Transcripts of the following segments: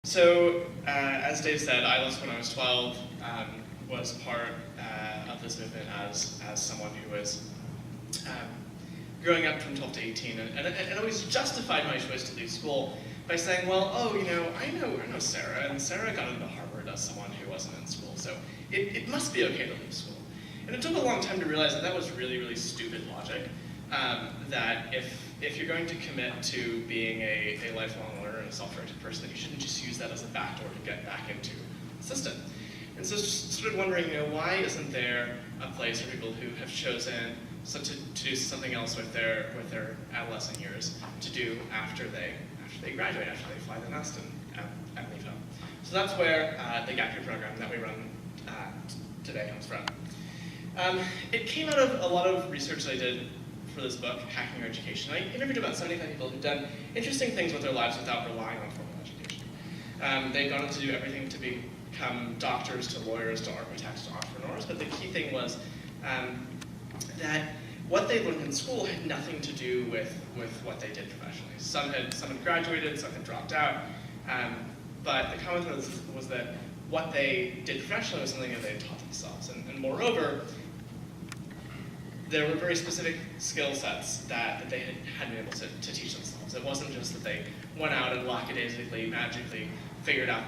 So, as Dave said, I left when I was 12, was part of this movement as someone who was growing up from 12 to 18, and always justified my choice to leave school by saying, well, oh, I know Sarah, and Sarah got into Harvard as someone who wasn't in school, so it must be okay to leave school. And it took a long time to realize that that was really, really stupid logic, that if you're going to commit to being a lifelong learner and a self-directed person, that you shouldn't just use that as a backdoor to get back into the system. And so just started wondering, why isn't there a place for people who have chosen to do something else with their adolescent years to do after they graduate, after they fly the nest and leave home. So that's where the Gap Year program that we run today comes from. It came out of a lot of research that I did for this book, Hacking Your Education. I interviewed about 75 people who've done interesting things with their lives without relying on formal education. They've gone on to do everything to become doctors, to lawyers, to architects, to entrepreneurs, but the key thing was that what they learned in school had nothing to do with what they did professionally. Some had graduated, some had dropped out, but the common thread was that what they did professionally was something that they had taught themselves. And moreover, there were very specific skill sets that they had been able to teach themselves. It wasn't just that they went out and lackadaisically, magically figured out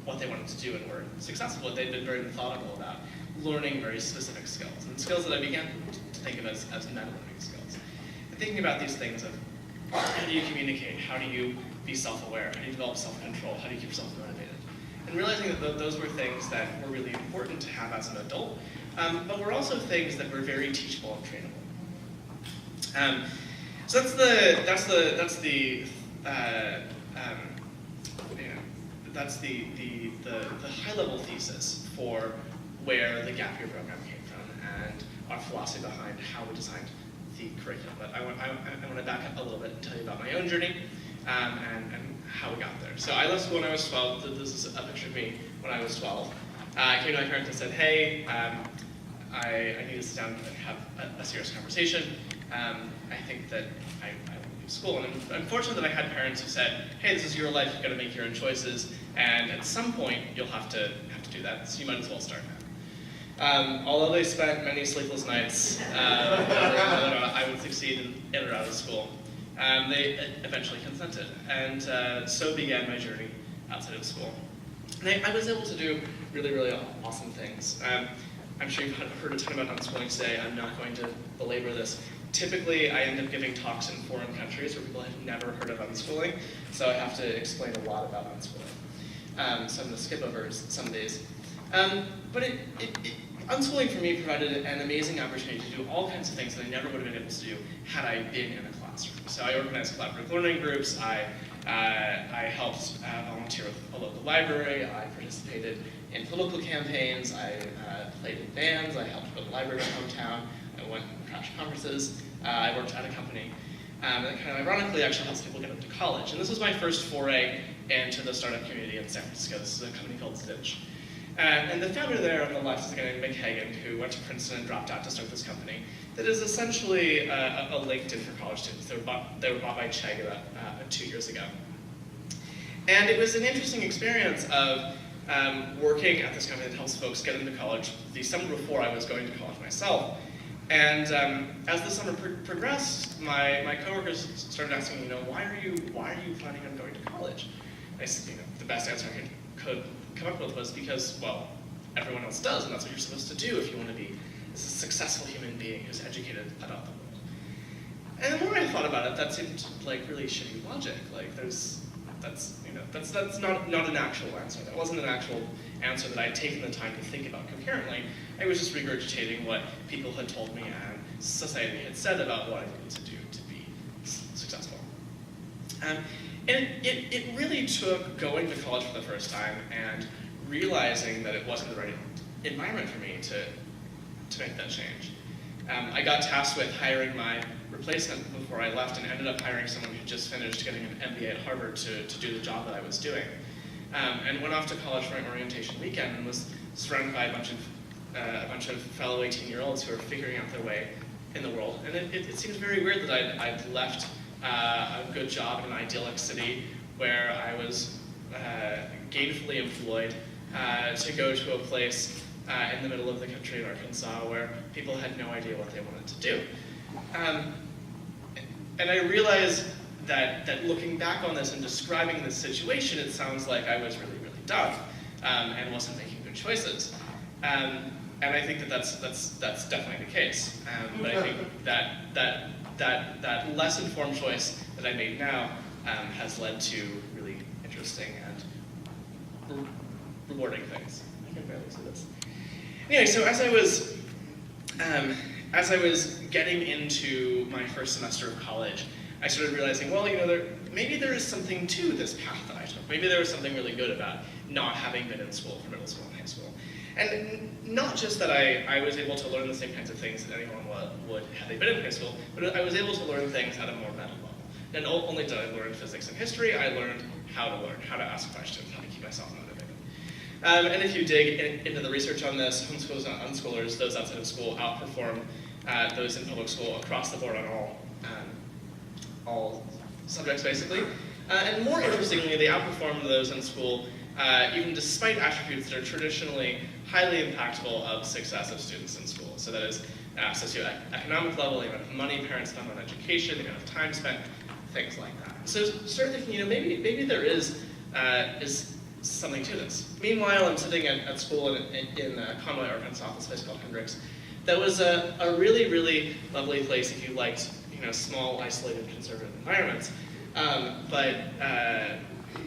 what they wanted to do and were successful. They'd been very methodical about learning very specific skills, and skills that I began to think of as meta-learning skills. And thinking about these things of how do you communicate, how do you be self-aware, how do you develop self-control, how do you keep yourself motivated, and realizing that those were things that were really important to have as an adult, but were also things that were very teachable and trainable. So that's the high-level thesis for where the Gap Year program came from and our philosophy behind how we designed the curriculum. But I want to back up a little bit and tell you about my own journey and how we got there. So I left school when I was 12. This is a picture of me when I was 12. I came to my parents and said, hey, I need to sit down and have a serious conversation. I think that I want to leave school. And I'm fortunate that I had parents who said, hey, this is your life, you've got to make your own choices, and at some point you'll have to do that, so you might as well start now. Although they spent many sleepless nights whether I would succeed in or out of school, they eventually consented. And so began my journey outside of school. And I was able to do really, really awesome things. I'm sure you've heard a ton about unschooling today. I'm not going to belabor this. Typically, I end up giving talks in foreign countries where people have never heard of unschooling, so I have to explain a lot about unschooling. So I'm going to skip over some days. But unschooling for me provided an amazing opportunity to do all kinds of things that I never would have been able to do had I been in a classroom. So I organized collaborative learning groups, I helped volunteer with a local library, I participated in political campaigns, I played in bands, I helped build a library in my hometown, I went to crash conferences, I worked at a company. And kind of ironically actually helps people get into college. And this was my first foray into the startup community in San Francisco. This is a company called Stitch. And the founder there on the left is a guy named Mick Hagan, who went to Princeton and dropped out to start this company that is essentially a LinkedIn for college students. They were bought by Chegg about 2 years ago. And it was an interesting experience of working at this company that helps folks get into college. The summer before, I was going to college myself. And as the summer progressed, my coworkers started asking, why are you planning on going to college? And I said, the best answer I could come up with was because, well, everyone else does, and that's what you're supposed to do if you want to be a successful human being who's educated about the world. And the more I thought about it, that seemed like really shitty logic. Like that's not an actual answer. That wasn't an actual answer that I'd taken the time to think about coherently. I was just regurgitating what people had told me and society had said about what I needed to do to be successful. And it really took going to college for the first time and realizing that it wasn't the right environment for me to make that change. I got tasked with hiring my replacement before I left and ended up hiring someone who just finished getting an MBA at Harvard to do the job that I was doing. And went off to college for an orientation weekend and was surrounded by a bunch of fellow 18-year-olds who were figuring out their way in the world. And it seemed very weird that I'd left a good job in an idyllic city where I was gainfully employed to go to a place in the middle of the country in Arkansas where people had no idea what they wanted to do. And I realized that looking back on this and describing this situation, it sounds like I was really, really dumb and wasn't making good choices. And I think that's definitely the case. But I think that less informed choice that I made now has led to really interesting and rewarding things. I can barely see this. Anyway, so as I was getting into my first semester of college, I started realizing, well, maybe there is something to this path that I took. Maybe there was something really good about not having been in school for middle school and high school. And not just that I was able to learn the same kinds of things that anyone would had they been in high school, but I was able to learn things at a more meta level. And not only did I learn physics and history, I learned how to ask questions, how to keep myself motivated. And if you dig into the research on this, homeschoolers and unschoolers, those outside of school, outperform those in public school across the board on all subjects, basically. And more interestingly, they outperform those in school even despite attributes that are traditionally highly impactful of success of students in school. So that is socioeconomic level, the amount of money parents spend on education, the amount of time spent, things like that. So start thinking, maybe there is something to this. Meanwhile, I'm sitting at school in Conway, Arkansas, this place called Hendricks. That was a really, really lovely place if you liked small, isolated, conservative environments. But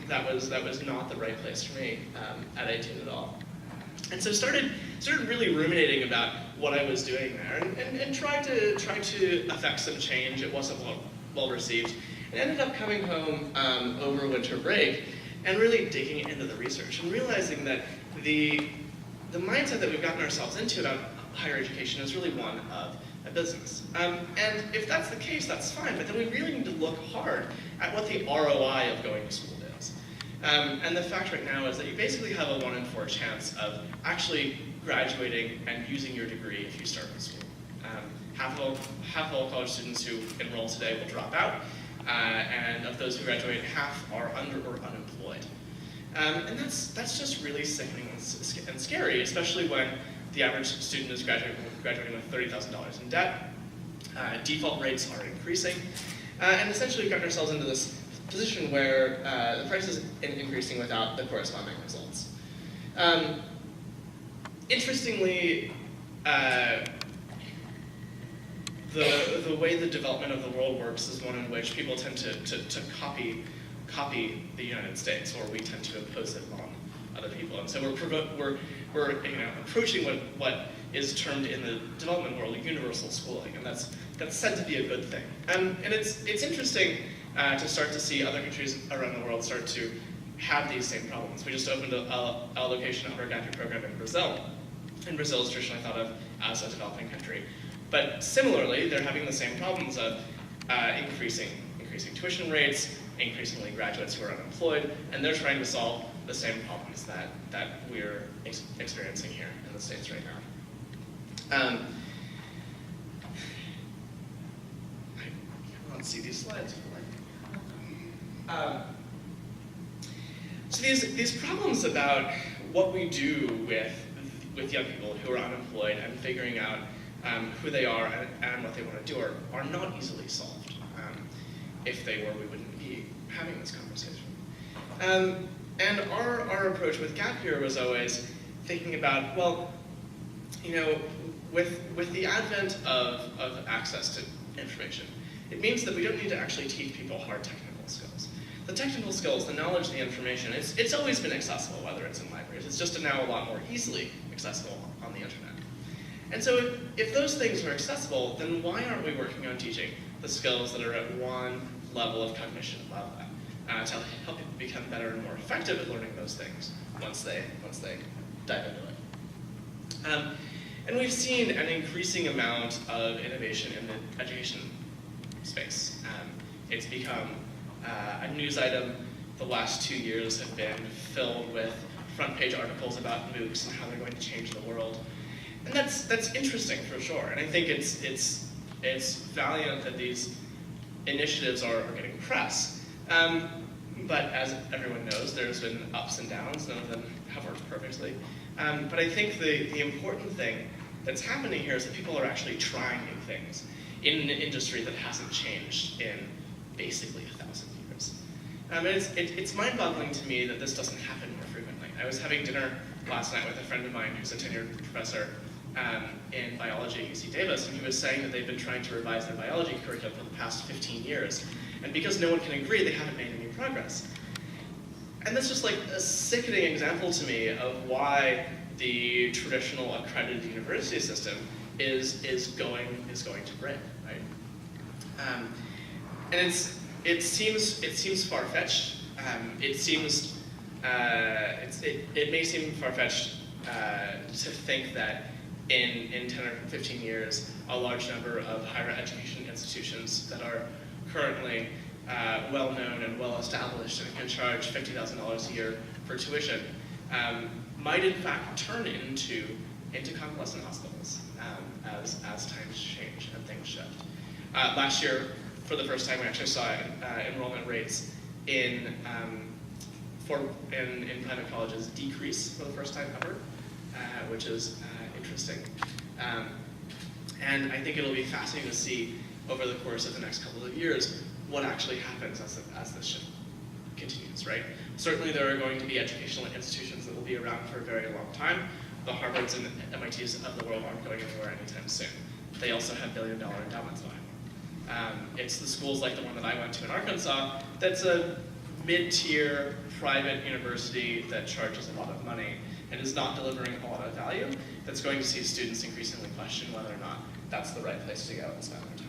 that was not the right place for me at 18 at all. And so started really ruminating about what I was doing there and tried to affect some change. It wasn't well received. And ended up coming home over winter break and really digging into the research and realizing that the mindset that we've gotten ourselves into about higher education is really one of a business. And if that's the case, that's fine, but then we really need to look hard at what the ROI of going to school is. And the fact right now is that you basically have a 1 in 4 chance of actually graduating and using your degree if you start in school. Half of all college students who enroll today will drop out, and of those who graduate, half are under or unemployed. And that's just really sickening and scary, especially when the average student is graduating with $30,000 in debt. Default rates are increasing, and essentially we've gotten ourselves into this position where the price is increasing without the corresponding results. Interestingly, the way the development of the world works is one in which people tend to copy the United States, or we tend to impose it on other people. And so we're approaching what is termed in the development world universal schooling, and that's said to be a good thing. And it's interesting to start to see other countries around the world start to have these same problems. We just opened a location of our gap year program in Brazil. And Brazil is traditionally thought of as a developing country. But similarly, they're having the same problems of increasing tuition rates, increasingly graduates who are unemployed, and they're trying to solve the same problems that we're experiencing here in the States right now. I can't see these slides. So these problems about what we do with young people who are unemployed and figuring out who they are and what they want to do are not easily solved. If they were, we wouldn't be having this conversation. And our approach with gap year was always thinking about, well, with the advent of access to information, it means that we don't need to actually teach people hard technical skills. The technical skills, the knowledge, the information, it's always been accessible, whether it's in libraries. It's just now a lot more easily accessible on the internet. And so if those things are accessible, then why aren't we working on teaching the skills that are at one level of cognition above that, to help people become better and more effective at learning those things once they dive into it. And we've seen an increasing amount of innovation in the education space. It's become a news item. The last 2 years have been filled with front page articles about MOOCs and how they're going to change the world. And that's interesting for sure. And I think it's valiant that these initiatives are getting press. but as everyone knows, there's been ups and downs. None of them have worked perfectly. But I think the important thing that's happening here is that people are actually trying new things in an industry that hasn't changed in basically 1,000 years. And it's mind-boggling to me that this doesn't happen more frequently. I was having dinner last night with a friend of mine who's a tenured professor in biology at UC Davis, and he was saying that they've been trying to revise their biology curriculum for the past 15 years. And because no one can agree, they haven't made any progress. And that's just like a sickening example to me of why the traditional accredited university system is going to break, right? And it seems far-fetched. It may seem far-fetched to think that in 10 or 15 years, a large number of higher education institutions that are currently well-known and well-established and can charge $50,000 a year for tuition might in fact turn into convalescent hospitals as times change and things shift. Last year, for the first time, we actually saw enrollment rates in private colleges decrease for the first time ever, which is interesting. And I think it'll be fascinating to see over the course of the next couple of years what actually happens as this shift continues, right? Certainly there are going to be educational institutions that will be around for a very long time. The Harvards and MITs of the world aren't going anywhere anytime soon. They also have billion-dollar endowments behind them. It's the schools like the one that I went to in Arkansas that's a mid-tier private university that charges a lot of money and is not delivering a lot of value that's going to see students increasingly question whether or not that's the right place to go and spend their time.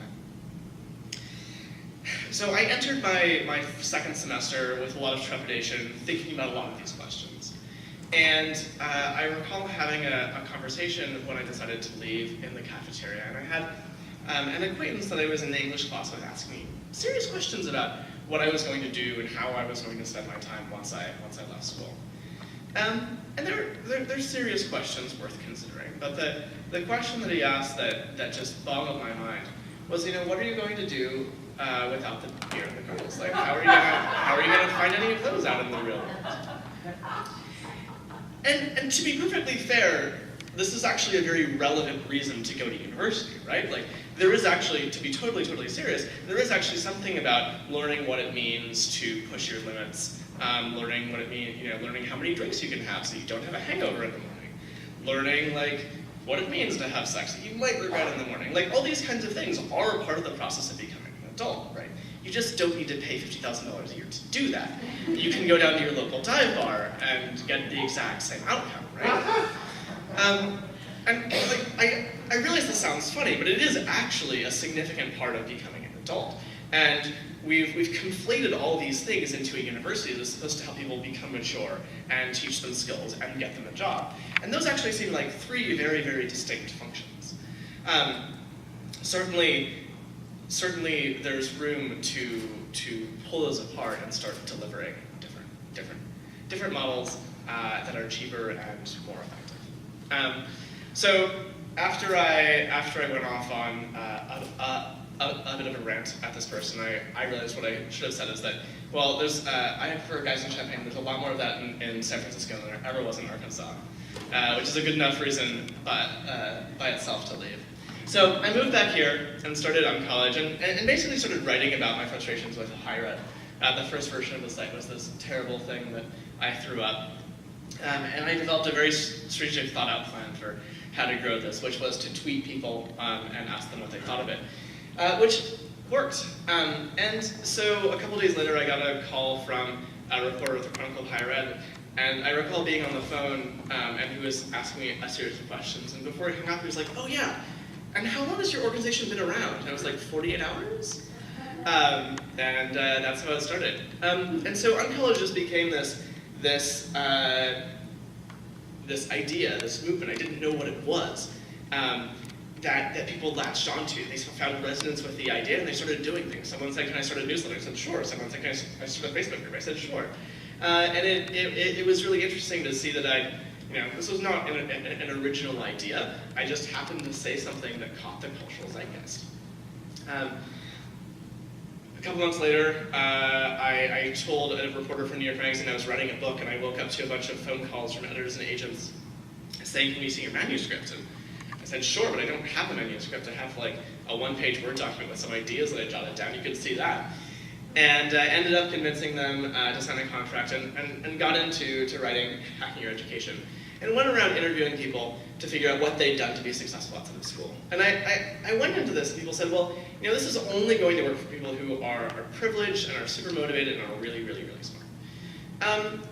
So I entered my second semester with a lot of trepidation, thinking about a lot of these questions. And I recall having a conversation when I decided to leave in the cafeteria, and I had an acquaintance that I was in the English class with asking me serious questions about what I was going to do and how I was going to spend my time once I left school. And they're serious questions worth considering, but the question that he asked that just boggled my mind was, what are you going to do without the beer and the girls? Like, how are you gonna find any of those out in the real world? And to be perfectly fair, this is actually a very relevant reason to go to university, right? Like, there is actually, to be totally serious, there is actually something about learning what it means to push your limits, learning what it means, learning how many drinks you can have so you don't have a hangover in the morning, learning like what it means to have sex that you might regret in the morning. Like, all these kinds of things are part of the process of becoming an adult, right? You just don't need to pay $50,000 a year to do that. You can go down to your local dive bar and get the exact same outcome, right? And like, I realize this sounds funny, but it is actually a significant part of becoming an adult. And we've conflated all these things into a university that's supposed to help people become mature and teach them skills and get them a job. And those actually seem like three very distinct functions. Certainly there's room to pull those apart and start delivering different models that are cheaper and more effective. So after I went off on a bit of a rant at this person, I realized what I should have said is that, well, there's I prefer guys in Champagne. There's a lot more of that in San Francisco than there ever was in Arkansas, which is a good enough reason by itself to leave. So I moved back here and started on college and basically started writing about my frustrations with higher ed. The first version of the site was this terrible thing that I threw up. And I developed a very strategic thought-out plan for how to grow this, which was to tweet people and ask them what they thought of it, which worked. And so a couple days later, I got a call from a reporter at the Chronicle of Higher Ed, and I recall being on the phone, and he was asking me a series of questions. And before he hung up, he was like, "Oh yeah, and how long has your organization been around?" And I was like, 48 hours? And that's how it started. And so Uncollege just became this idea, this movement. I didn't know what it was, that people latched onto. They found resonance with the idea and they started doing things. Someone said, "Can I start a newsletter?" I said, "Sure." Someone said, "Can I start a Facebook group?" I said, "Sure." And it was really interesting to see that this was not an original idea. I just happened to say something that caught the cultural zeitgeist. A couple months later, I told a reporter from New York Magazine I was writing a book, and I woke up to a bunch of phone calls from editors and agents saying, "Can we see your manuscript?" And I said, "Sure, but I don't have a manuscript. I have like a one-page Word document with some ideas that I jotted down. You could see that." And I ended up convincing them to sign a contract and got into writing Hacking Your Education. And went around interviewing people to figure out what they'd done to be successful outside of school. And I went into this, and people said, well, this is only going to work for people who are privileged and are super motivated and are really, really, really smart.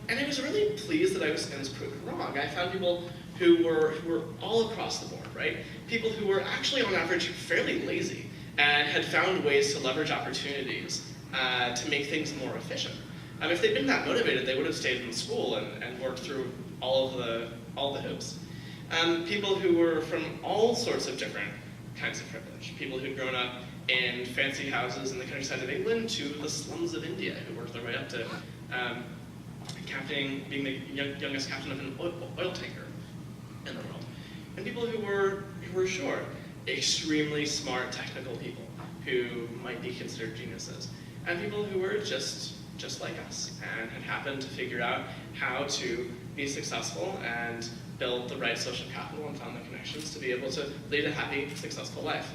And I was really pleased that I was proven wrong. I found people who were all across the board, right? People who were actually, on average, fairly lazy and had found ways to leverage opportunities to make things more efficient. If they'd been that motivated, they would have stayed in school and worked through all the hoops. People who were from all sorts of different kinds of privilege. People who'd grown up in fancy houses in the countryside of England to the slums of India, who worked their way up to being the youngest captain of an oil tanker in the world. And people who were short, extremely smart technical people who might be considered geniuses. And people who were just like us and had happened to figure out how to be successful and build the right social capital and found the connections to be able to lead a happy, successful life.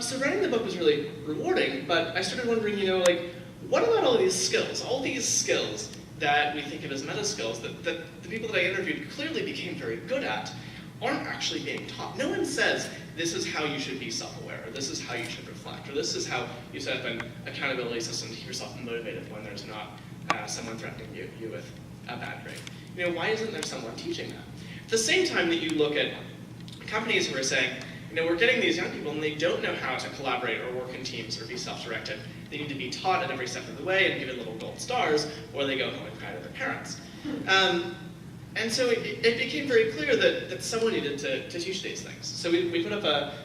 So writing the book was really rewarding, but I started wondering, what about all these skills that we think of as meta skills that the people that I interviewed clearly became very good at, aren't actually being taught. No one says, this is how you should be self-aware, or this is how you should reflect, or this is how you set up an accountability system to keep yourself motivated when there's not someone threatening you with a bad grade. Why isn't there someone teaching that? At the same time that you look at companies who are saying, we're getting these young people and they don't know how to collaborate or work in teams or be self-directed. They need to be taught at every step of the way and given little gold stars, or they go home and cry to their parents. And so it became very clear that someone needed to teach these things. So we put up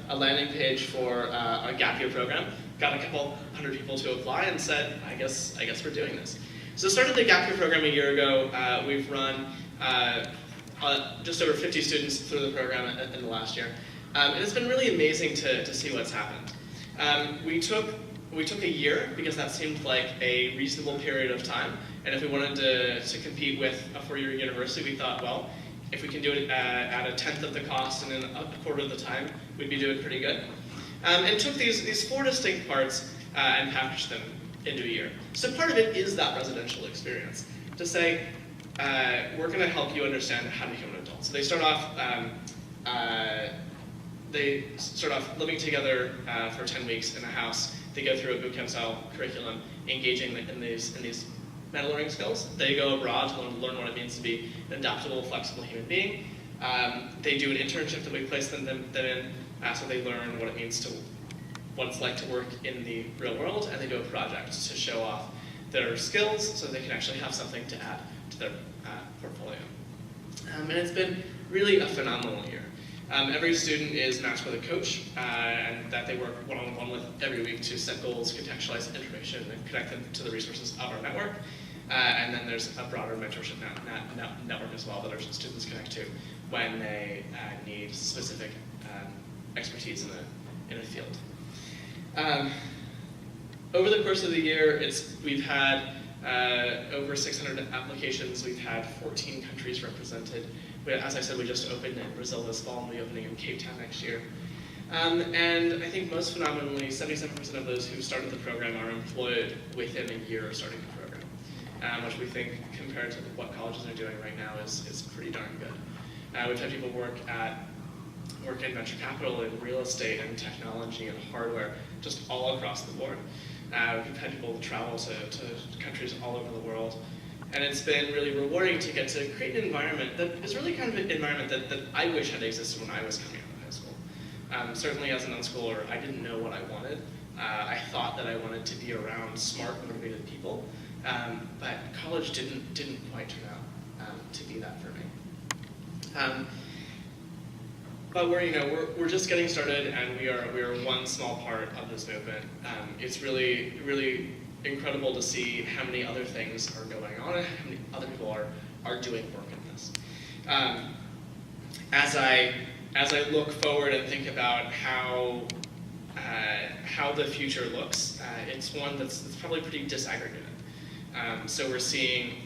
a landing page for a gap year program, got a couple hundred people to apply, and said, I guess we're doing this. So started the gap year program a year ago. We've run just over 50 students through the program in the last year. And it's been really amazing to see what's happened. We took a year because that seemed like a reasonable period of time. And if we wanted to compete with a four-year university, we thought, well, if we can do it at a tenth of the cost and in a quarter of the time, we'd be doing pretty good. And took these four distinct parts and packaged them into a year. So part of it is that residential experience. To say, we're going to help you understand how to become an adult. So they start off living together for 10 weeks in a house. They go through a bootcamp style curriculum, engaging in these meta learning skills. They go abroad to learn what it means to be an adaptable, flexible human being. They do an internship that we place them in, so they learn what it's like to work in the real world, and they do a project to show off their skills so they can actually have something to add to their portfolio. And it's been really a phenomenal year. Every student is matched with a coach, and that they work one-on-one with every week to set goals, contextualize information, and connect them to the resources of our network. And then there's a broader mentorship network as well that our students connect to when they need specific expertise in a field. Over the course of the year, we've had over 600 applications. We've had 14 countries represented. As I said, we just opened in Brazil this fall, and we'll be opening in Cape Town next year. And I think most phenomenally, 77% of those who started the program are employed within a year of starting the program, which we think, compared to what colleges are doing right now, is pretty darn good. We've had people work in venture capital, in real estate, and technology, and hardware, just all across the board. We've had people travel to countries all over the world. And it's been really rewarding to get to create an environment that is really kind of an environment that I wish had existed when I was coming out of high school. Certainly as an unschooler, I didn't know what I wanted. I thought that I wanted to be around smart, motivated people, but college didn't quite turn out to be that for me. But we're just getting started, and we are one small part of this movement. It's really, really incredible to see how many other things are going on and how many other people are doing work in this. As I look forward and think about how how the future looks, it's one that's probably pretty disaggregated. So we've seen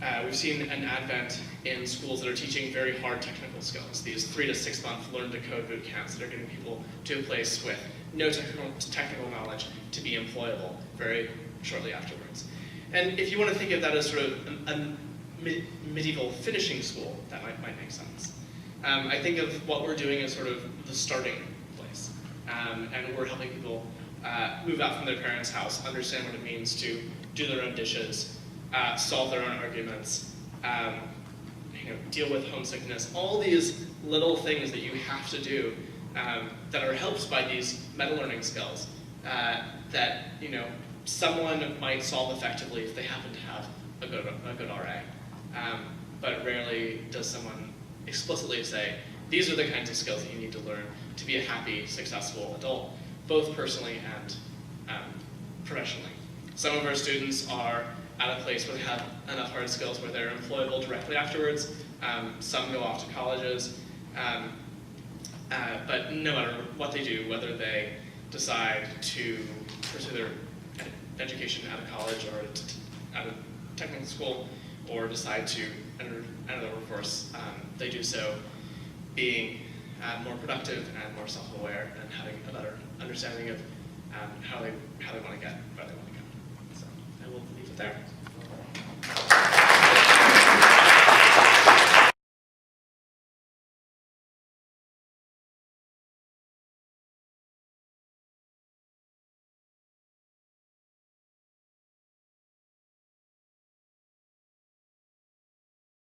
an advent in schools that are teaching very hard technical skills, these 3 to 6 month learn to code boot camps that are getting people to a place with no technical knowledge to be employable very shortly afterwards. And if you want to think of that as sort of a medieval finishing school, that might make sense. I think of what we're doing as sort of the starting place. And we're helping people move out from their parents' house, understand what it means to do their own dishes, solve their own arguments, deal with homesickness, all these little things that you have to do that are helped by these meta learning skills that someone might solve effectively if they happen to have a good RA. But rarely does someone explicitly say, these are the kinds of skills that you need to learn to be a happy, successful adult, both personally and professionally. Some of our students are at a place where they have enough hard skills where they're employable directly afterwards. Some go off to colleges. But no matter what they do, whether they decide to pursue their education at a college or at a technical school, or decide to enter the workforce, they do so being more productive and more self-aware and having a better understanding of how they want to get where they want to go. So I will leave it there.